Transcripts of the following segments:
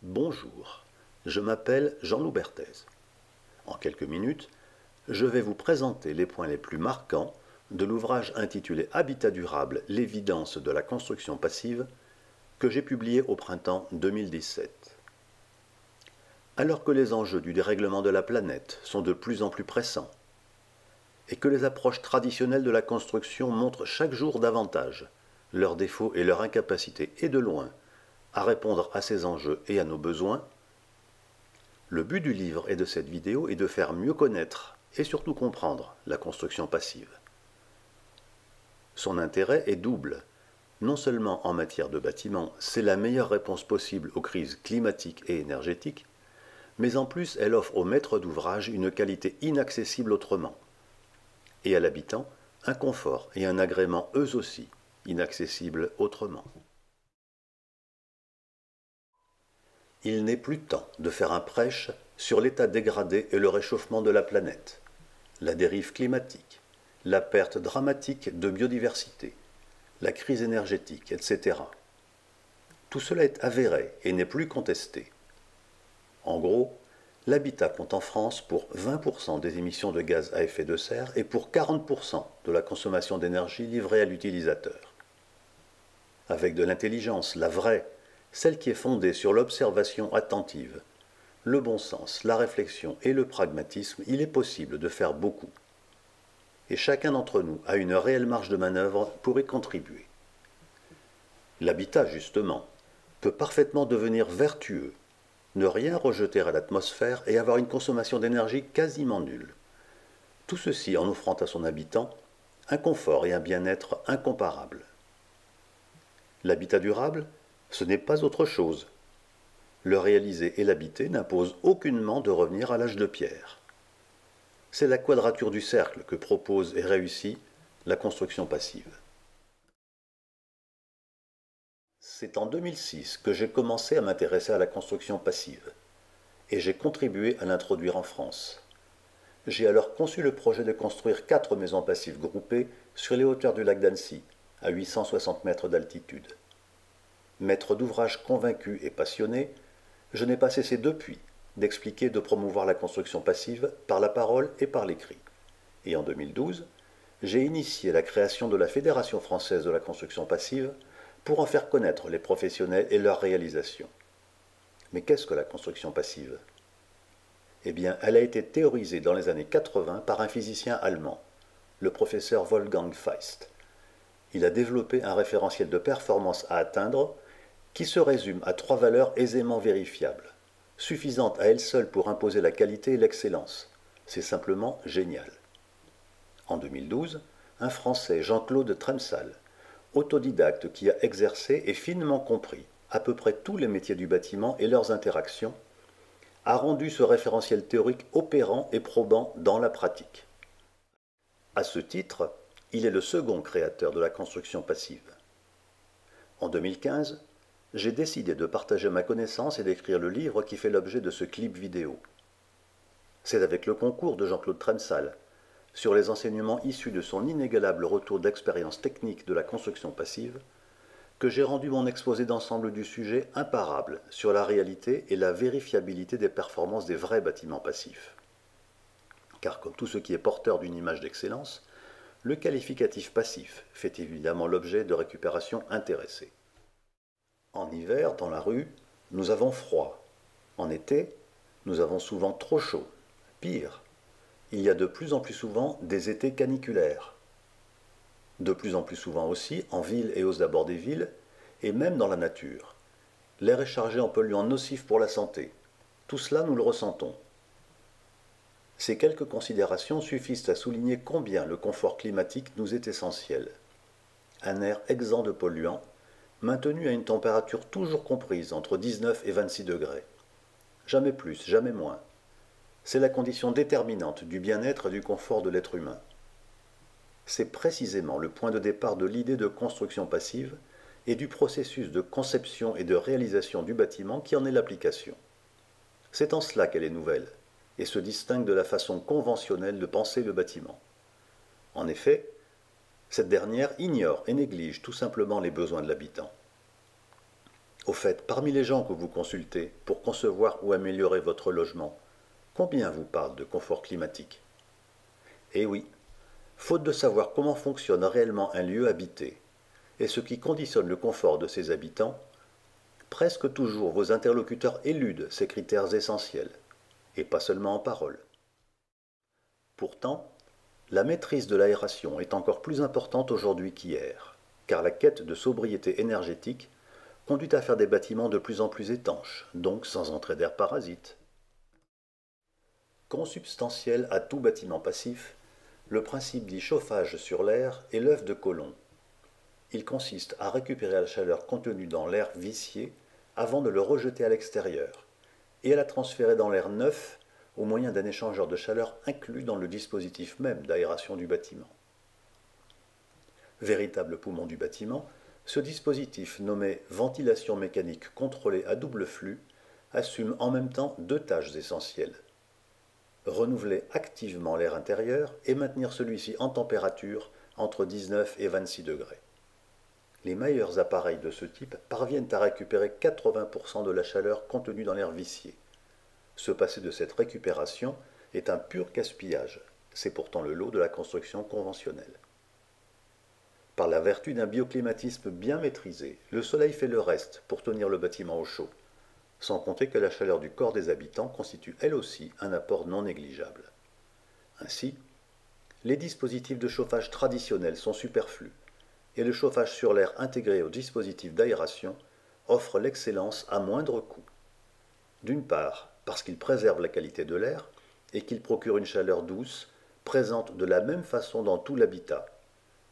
Bonjour, je m'appelle Jean-Loup Berthez. En quelques minutes, je vais vous présenter les points les plus marquants de l'ouvrage intitulé Habitat durable, l'évidence de la construction passive que j'ai publié au printemps 2017. Alors que les enjeux du dérèglement de la planète sont de plus en plus pressants et que les approches traditionnelles de la construction montrent chaque jour davantage leurs défauts et leur incapacité, et de loin, à répondre à ces enjeux et à nos besoins, le but du livre et de cette vidéo est de faire mieux connaître et surtout comprendre la construction passive. Son intérêt est double. Non seulement en matière de bâtiment, c'est la meilleure réponse possible aux crises climatiques et énergétiques, mais en plus elle offre aux maîtres d'ouvrage une qualité inaccessible autrement, et à l'habitant un confort et un agrément eux aussi inaccessibles autrement. Il n'est plus temps de faire un prêche sur l'état dégradé et le réchauffement de la planète, la dérive climatique, la perte dramatique de biodiversité, la crise énergétique, etc. Tout cela est avéré et n'est plus contesté. En gros, l'habitat compte en France pour 20% des émissions de gaz à effet de serre et pour 40% de la consommation d'énergie livrée à l'utilisateur. Avec de l'intelligence, la vraie, celle qui est fondée sur l'observation attentive, le bon sens, la réflexion et le pragmatisme, il est possible de faire beaucoup. Et chacun d'entre nous a une réelle marge de manœuvre pour y contribuer. L'habitat, justement, peut parfaitement devenir vertueux, ne rien rejeter à l'atmosphère et avoir une consommation d'énergie quasiment nulle. Tout ceci en offrant à son habitant un confort et un bien-être incomparables. L'habitat durable, ce n'est pas autre chose. Le réaliser et l'habiter n'imposent aucunement de revenir à l'âge de pierre. C'est la quadrature du cercle que propose et réussit la construction passive. C'est en 2006 que j'ai commencé à m'intéresser à la construction passive, et j'ai contribué à l'introduire en France. J'ai alors conçu le projet de construire 4 maisons passives groupées sur les hauteurs du lac d'Annecy, à 860 mètres d'altitude. Maître d'ouvrage convaincu et passionné, je n'ai pas cessé depuis d'expliquer et de promouvoir la construction passive par la parole et par l'écrit. Et en 2012, j'ai initié la création de la Fédération française de la construction passive pour en faire connaître les professionnels et leurs réalisations. Mais qu'est-ce que la construction passive ? Eh bien, elle a été théorisée dans les années 80 par un physicien allemand, le professeur Wolfgang Feist. Il a développé un référentiel de performance à atteindre qui se résume à 3 valeurs aisément vérifiables, suffisantes à elles seules pour imposer la qualité et l'excellence. C'est simplement génial. En 2012, un Français, Jean-Claude Tremsal, autodidacte qui a exercé et finement compris à peu près tous les métiers du bâtiment et leurs interactions, a rendu ce référentiel théorique opérant et probant dans la pratique. À ce titre, il est le second créateur de la construction passive. En 2015, j'ai décidé de partager ma connaissance et d'écrire le livre qui fait l'objet de ce clip vidéo. C'est avec le concours de Jean-Claude Tremsal, sur les enseignements issus de son inégalable retour d'expérience technique de la construction passive, que j'ai rendu mon exposé d'ensemble du sujet imparable sur la réalité et la vérifiabilité des performances des vrais bâtiments passifs. Car comme tout ce qui est porteur d'une image d'excellence, le qualificatif passif fait évidemment l'objet de récupération intéressée. En hiver, dans la rue, nous avons froid. En été, nous avons souvent trop chaud. Pire, il y a de plus en plus souvent des étés caniculaires. De plus en plus souvent aussi, en ville et aux abords des villes, et même dans la nature. L'air est chargé en polluants nocifs pour la santé. Tout cela, nous le ressentons. Ces quelques considérations suffisent à souligner combien le confort climatique nous est essentiel. Un air exempt de polluants, maintenu à une température toujours comprise entre 19 et 26 degrés. Jamais plus, jamais moins. C'est la condition déterminante du bien-être et du confort de l'être humain. C'est précisément le point de départ de l'idée de construction passive et du processus de conception et de réalisation du bâtiment qui en est l'application. C'est en cela qu'elle est nouvelle et se distingue de la façon conventionnelle de penser le bâtiment. En effet, cette dernière ignore et néglige tout simplement les besoins de l'habitant. Au fait, parmi les gens que vous consultez pour concevoir ou améliorer votre logement, combien vous parlent de confort climatique? Eh oui, faute de savoir comment fonctionne réellement un lieu habité et ce qui conditionne le confort de ses habitants, presque toujours vos interlocuteurs éludent ces critères essentiels, et pas seulement en parole. Pourtant, la maîtrise de l'aération est encore plus importante aujourd'hui qu'hier, car la quête de sobriété énergétique conduit à faire des bâtiments de plus en plus étanches, donc sans entrée d'air parasite. Consubstantiel à tout bâtiment passif, le principe dit chauffage sur l'air est l'œuvre de Colomb. Il consiste à récupérer la chaleur contenue dans l'air vicié avant de le rejeter à l'extérieur, et à la transférer dans l'air neuf au moyen d'un échangeur de chaleur inclus dans le dispositif même d'aération du bâtiment. Véritable poumon du bâtiment, ce dispositif nommé ventilation mécanique contrôlée à double flux assume en même temps deux tâches essentielles. Renouveler activement l'air intérieur et maintenir celui-ci en température entre 19 et 26 degrés. Les meilleurs appareils de ce type parviennent à récupérer 80% de la chaleur contenue dans l'air vicié. Se passer de cette récupération est un pur gaspillage. C'est pourtant le lot de la construction conventionnelle. Par la vertu d'un bioclimatisme bien maîtrisé, le soleil fait le reste pour tenir le bâtiment au chaud, sans compter que la chaleur du corps des habitants constitue elle aussi un apport non négligeable. Ainsi, les dispositifs de chauffage traditionnels sont superflus, et le chauffage sur l'air intégré au dispositif d'aération offre l'excellence à moindre coût. D'une part, parce qu'il préserve la qualité de l'air et qu'il procure une chaleur douce, présente de la même façon dans tout l'habitat,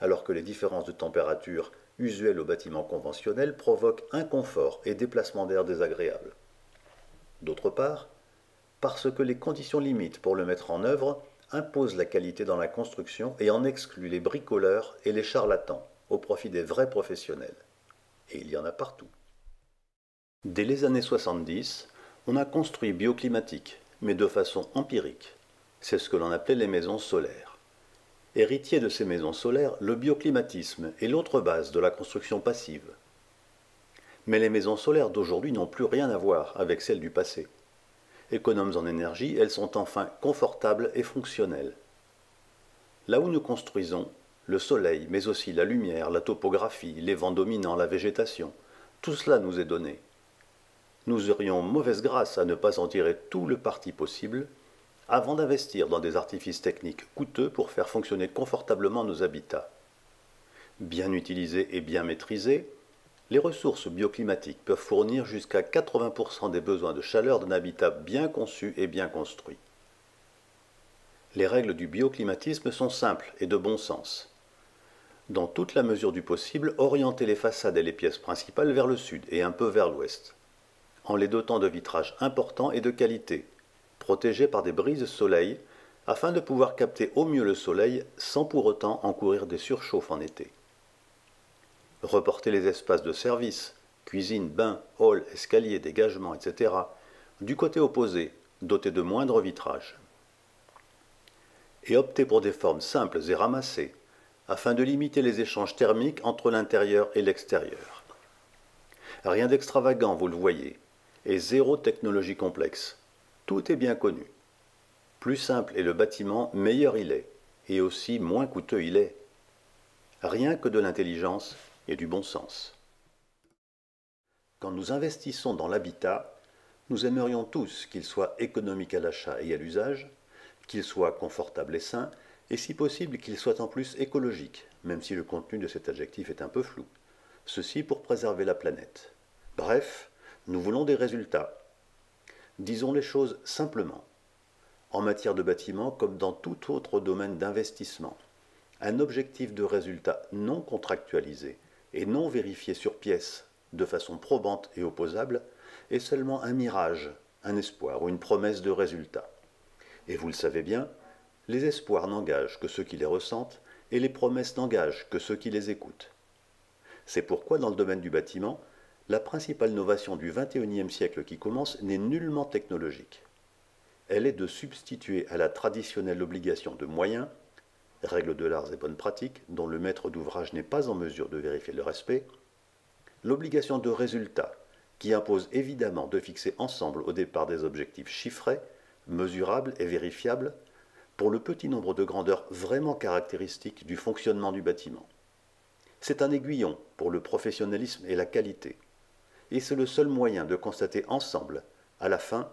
alors que les différences de température usuelles aux bâtiments conventionnels provoquent inconfort et déplacement d'air désagréables. D'autre part, parce que les conditions limites pour le mettre en œuvre imposent la qualité dans la construction et en excluent les bricoleurs et les charlatans au profit des vrais professionnels. Et il y en a partout. Dès les années 70, on a construit bioclimatique, mais de façon empirique. C'est ce que l'on appelait les maisons solaires. Héritier de ces maisons solaires, le bioclimatisme est l'autre base de la construction passive. Mais les maisons solaires d'aujourd'hui n'ont plus rien à voir avec celles du passé. Économes en énergie, elles sont enfin confortables et fonctionnelles. Là où nous construisons, le soleil, mais aussi la lumière, la topographie, les vents dominants, la végétation, tout cela nous est donné. Nous aurions mauvaise grâce à ne pas en tirer tout le parti possible avant d'investir dans des artifices techniques coûteux pour faire fonctionner confortablement nos habitats. Bien utilisés et bien maîtrisés, les ressources bioclimatiques peuvent fournir jusqu'à 80% des besoins de chaleur d'un habitat bien conçu et bien construit. Les règles du bioclimatisme sont simples et de bon sens. Dans toute la mesure du possible, orienter les façades et les pièces principales vers le sud et un peu vers l'ouest, en les dotant de vitrages importants et de qualité, protégés par des brises soleil, afin de pouvoir capter au mieux le soleil sans pour autant encourir des surchauffes en été. Reporter les espaces de service, cuisine, bain, hall, escalier, dégagement, etc., du côté opposé, dotés de moindres vitrages. Et opter pour des formes simples et ramassées, afin de limiter les échanges thermiques entre l'intérieur et l'extérieur. Rien d'extravagant, vous le voyez, et zéro technologie complexe. Tout est bien connu. Plus simple est le bâtiment, meilleur il est, et aussi moins coûteux il est. Rien que de l'intelligence et du bon sens. Quand nous investissons dans l'habitat, nous aimerions tous qu'il soit économique à l'achat et à l'usage, qu'il soit confortable et sain, et si possible qu'il soit en plus écologique, même si le contenu de cet adjectif est un peu flou. Ceci pour préserver la planète. Bref, nous voulons des résultats. Disons les choses simplement. En matière de bâtiment, comme dans tout autre domaine d'investissement, un objectif de résultat non contractualisé et non vérifié sur pièce, de façon probante et opposable, est seulement un mirage, un espoir ou une promesse de résultat. Et vous le savez bien, les espoirs n'engagent que ceux qui les ressentent et les promesses n'engagent que ceux qui les écoutent. C'est pourquoi dans le domaine du bâtiment, la principale innovation du XXIe siècle qui commence n'est nullement technologique. Elle est de substituer à la traditionnelle obligation de moyens, règles de l'art et bonnes pratiques, dont le maître d'ouvrage n'est pas en mesure de vérifier le respect, l'obligation de résultat, qui impose évidemment de fixer ensemble au départ des objectifs chiffrés, mesurables et vérifiables, pour le petit nombre de grandeurs vraiment caractéristiques du fonctionnement du bâtiment. C'est un aiguillon pour le professionnalisme et la qualité, et c'est le seul moyen de constater ensemble, à la fin,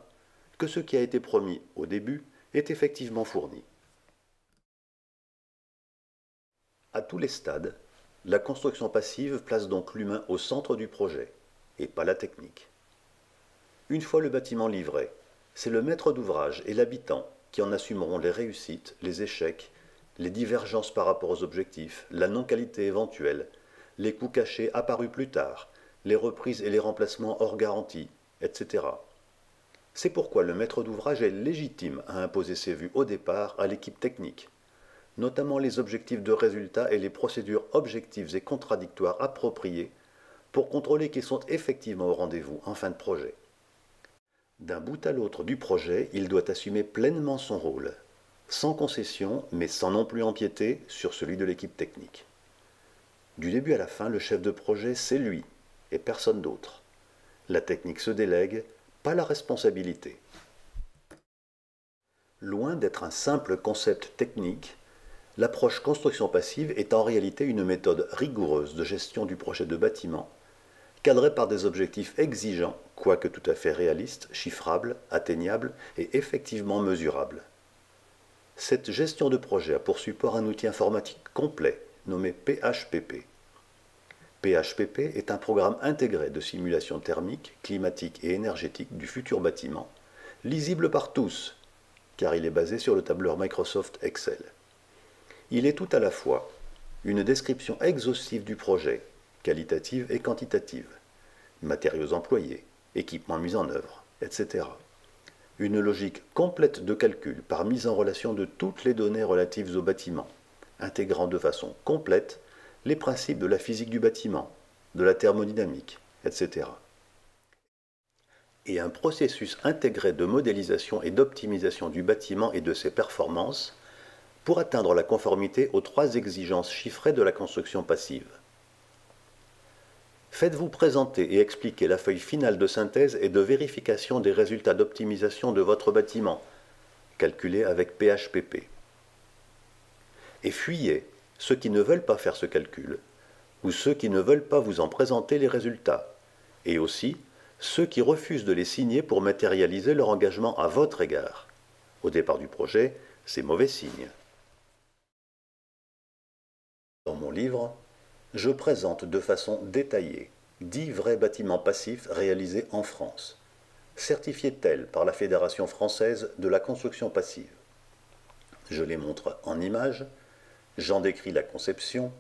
que ce qui a été promis au début est effectivement fourni. À tous les stades, la construction passive place donc l'humain au centre du projet, et pas la technique. Une fois le bâtiment livré, c'est le maître d'ouvrage et l'habitant qui en assumeront les réussites, les échecs, les divergences par rapport aux objectifs, la non-qualité éventuelle, les coûts cachés apparus plus tard, les reprises et les remplacements hors garantie, etc. C'est pourquoi le maître d'ouvrage est légitime à imposer ses vues au départ à l'équipe technique, notamment les objectifs de résultat et les procédures objectives et contradictoires appropriées pour contrôler qu'ils sont effectivement au rendez-vous en fin de projet. D'un bout à l'autre du projet, il doit assumer pleinement son rôle, sans concession, mais sans non plus empiéter sur celui de l'équipe technique. Du début à la fin, le chef de projet, c'est lui, et personne d'autre. La technique se délègue, pas la responsabilité. Loin d'être un simple concept technique, l'approche construction passive est en réalité une méthode rigoureuse de gestion du projet de bâtiment, cadrée par des objectifs exigeants, quoique tout à fait réalistes, chiffrables, atteignables et effectivement mesurables. Cette gestion de projet a pour support un outil informatique complet, nommé PHPP. PHPP est un programme intégré de simulation thermique, climatique et énergétique du futur bâtiment, lisible par tous, car il est basé sur le tableur Microsoft Excel. Il est tout à la fois une description exhaustive du projet, qualitative et quantitative, matériaux employés, équipements mis en œuvre, etc. Une logique complète de calcul par mise en relation de toutes les données relatives au bâtiment, intégrant de façon complète les principes de la physique du bâtiment, de la thermodynamique, etc. Et un processus intégré de modélisation et d'optimisation du bâtiment et de ses performances pour atteindre la conformité aux 3 exigences chiffrées de la construction passive. Faites-vous présenter et expliquer la feuille finale de synthèse et de vérification des résultats d'optimisation de votre bâtiment, calculés avec PHPP. Et fuyez ceux qui ne veulent pas faire ce calcul, ou ceux qui ne veulent pas vous en présenter les résultats, et aussi ceux qui refusent de les signer pour matérialiser leur engagement à votre égard. Au départ du projet, c'est mauvais signe. Dans mon livre, je présente de façon détaillée 10 vrais bâtiments passifs réalisés en France, certifiés tels par la Fédération française de la construction passive. Je les montre en images, j'en décris la conception,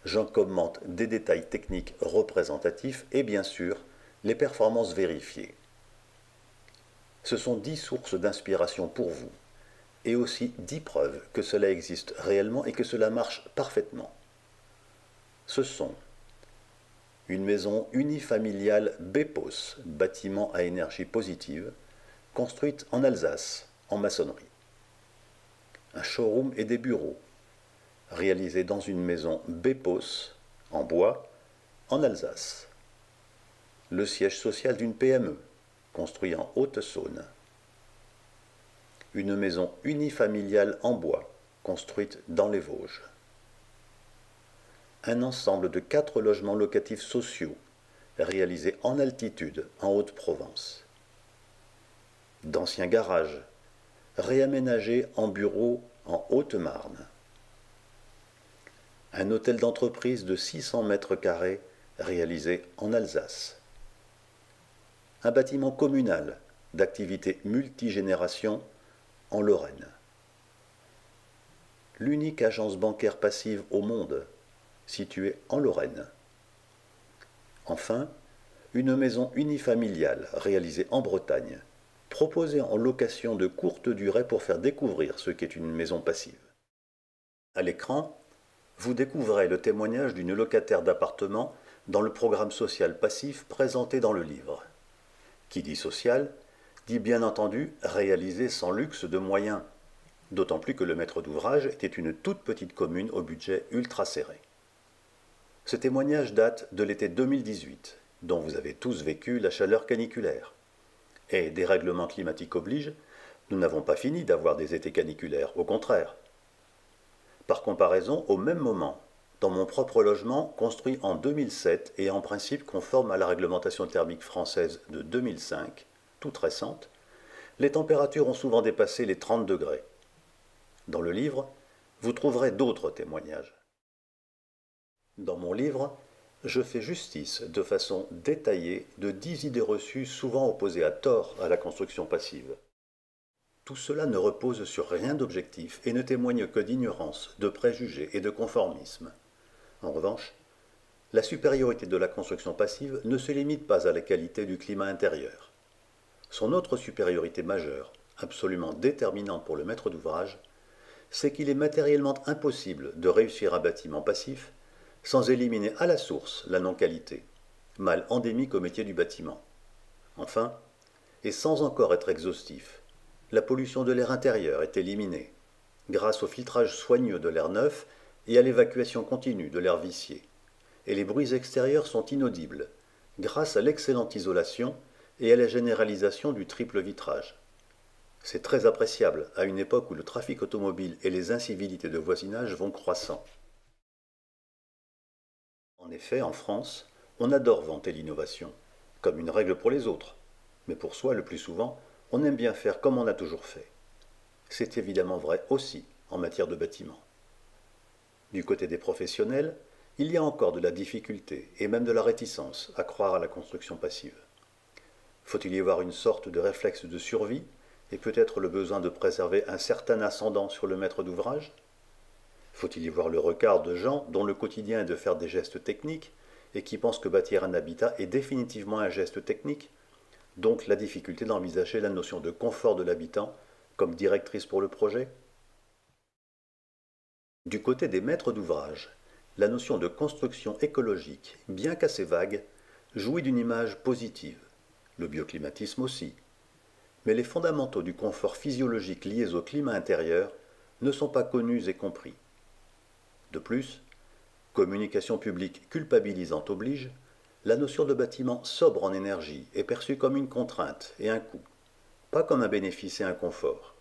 j'en commente des détails techniques représentatifs et bien sûr les performances vérifiées. Ce sont 10 sources d'inspiration pour vous, et aussi 10 preuves que cela existe réellement et que cela marche parfaitement. Ce sont une maison unifamiliale BEPOS, bâtiment à énergie positive, construite en Alsace, en maçonnerie. Un showroom et des bureaux, réalisés dans une maison BEPOS, en bois, en Alsace. Le siège social d'une PME, construit en Haute-Saône. Une maison unifamiliale en bois, construite dans les Vosges. Un ensemble de 4 logements locatifs sociaux, réalisés en altitude, en Haute-Provence. D'anciens garages, réaménagés en bureaux en Haute-Marne. Un hôtel d'entreprise de 600 mètres carrés, réalisé en Alsace. Un bâtiment communal d'activité multigénération en Lorraine. L'unique agence bancaire passive au monde, située en Lorraine. Enfin, une maison unifamiliale réalisée en Bretagne, proposée en location de courte durée pour faire découvrir ce qu'est une maison passive. À l'écran, vous découvrez le témoignage d'une locataire d'appartement dans le programme social passif présenté dans le livre. Qui dit social, dit bien entendu réalisé sans luxe de moyens, d'autant plus que le maître d'ouvrage était une toute petite commune au budget ultra serré. Ce témoignage date de l'été 2018 dont vous avez tous vécu la chaleur caniculaire. Et dérèglement climatique oblige, nous n'avons pas fini d'avoir des étés caniculaires, au contraire. Par comparaison, au même moment, dans mon propre logement, construit en 2007 et en principe conforme à la réglementation thermique française de 2005, toute récente, les températures ont souvent dépassé les 30 degrés. Dans le livre, vous trouverez d'autres témoignages. Dans mon livre, je fais justice de façon détaillée de 10 idées reçues souvent opposées à tort à la construction passive. Tout cela ne repose sur rien d'objectif et ne témoigne que d'ignorance, de préjugés et de conformisme. En revanche, la supériorité de la construction passive ne se limite pas à la qualité du climat intérieur. Son autre supériorité majeure, absolument déterminante pour le maître d'ouvrage, c'est qu'il est matériellement impossible de réussir un bâtiment passif sans éliminer à la source la non-qualité, mal endémique au métier du bâtiment. Enfin, et sans encore être exhaustif, la pollution de l'air intérieur est éliminée, grâce au filtrage soigneux de l'air neuf et à l'évacuation continue de l'air vicié. Et les bruits extérieurs sont inaudibles, grâce à l'excellente isolation et à la généralisation du triple vitrage. C'est très appréciable à une époque où le trafic automobile et les incivilités de voisinage vont croissant. En effet, en France, on adore vanter l'innovation, comme une règle pour les autres, mais pour soi, le plus souvent, on aime bien faire comme on a toujours fait. C'est évidemment vrai aussi en matière de bâtiment. Du côté des professionnels, il y a encore de la difficulté et même de la réticence à croire à la construction passive. Faut-il y voir une sorte de réflexe de survie et peut-être le besoin de préserver un certain ascendant sur le maître d'ouvrage? Faut-il y voir le regard de gens dont le quotidien est de faire des gestes techniques et qui pensent que bâtir un habitat est définitivement un geste technique, donc la difficulté d'envisager la notion de confort de l'habitant comme directrice pour le projet? Du côté des maîtres d'ouvrage, la notion de construction écologique, bien qu'assez vague, jouit d'une image positive, le bioclimatisme aussi. Mais les fondamentaux du confort physiologique liés au climat intérieur ne sont pas connus et compris. De plus, communication publique culpabilisante oblige, la notion de bâtiment sobre en énergie est perçue comme une contrainte et un coût, pas comme un bénéfice et un confort.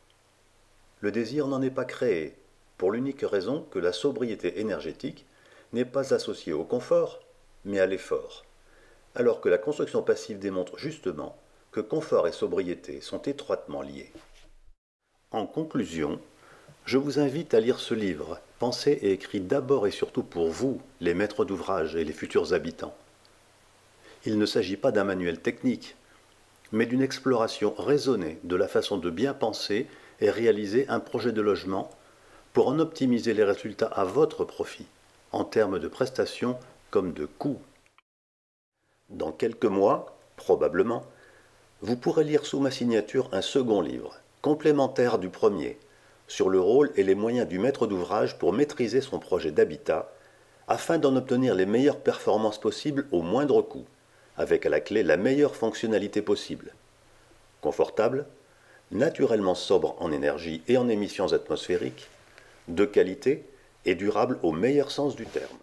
Le désir n'en est pas créé, pour l'unique raison que la sobriété énergétique n'est pas associée au confort, mais à l'effort, alors que la construction passive démontre justement que confort et sobriété sont étroitement liés. En conclusion, je vous invite à lire ce livre, pensé et écrit d'abord et surtout pour vous, les maîtres d'ouvrage et les futurs habitants. Il ne s'agit pas d'un manuel technique, mais d'une exploration raisonnée de la façon de bien penser et réaliser un projet de logement pour en optimiser les résultats à votre profit, en termes de prestations comme de coûts. Dans quelques mois, probablement, vous pourrez lire sous ma signature un second livre, complémentaire du premier, sur le rôle et les moyens du maître d'ouvrage pour maîtriser son projet d'habitat, afin d'en obtenir les meilleures performances possibles au moindre coût, avec à la clé la meilleure fonctionnalité possible. Confortable, naturellement sobre en énergie et en émissions atmosphériques, de qualité et durable au meilleur sens du terme.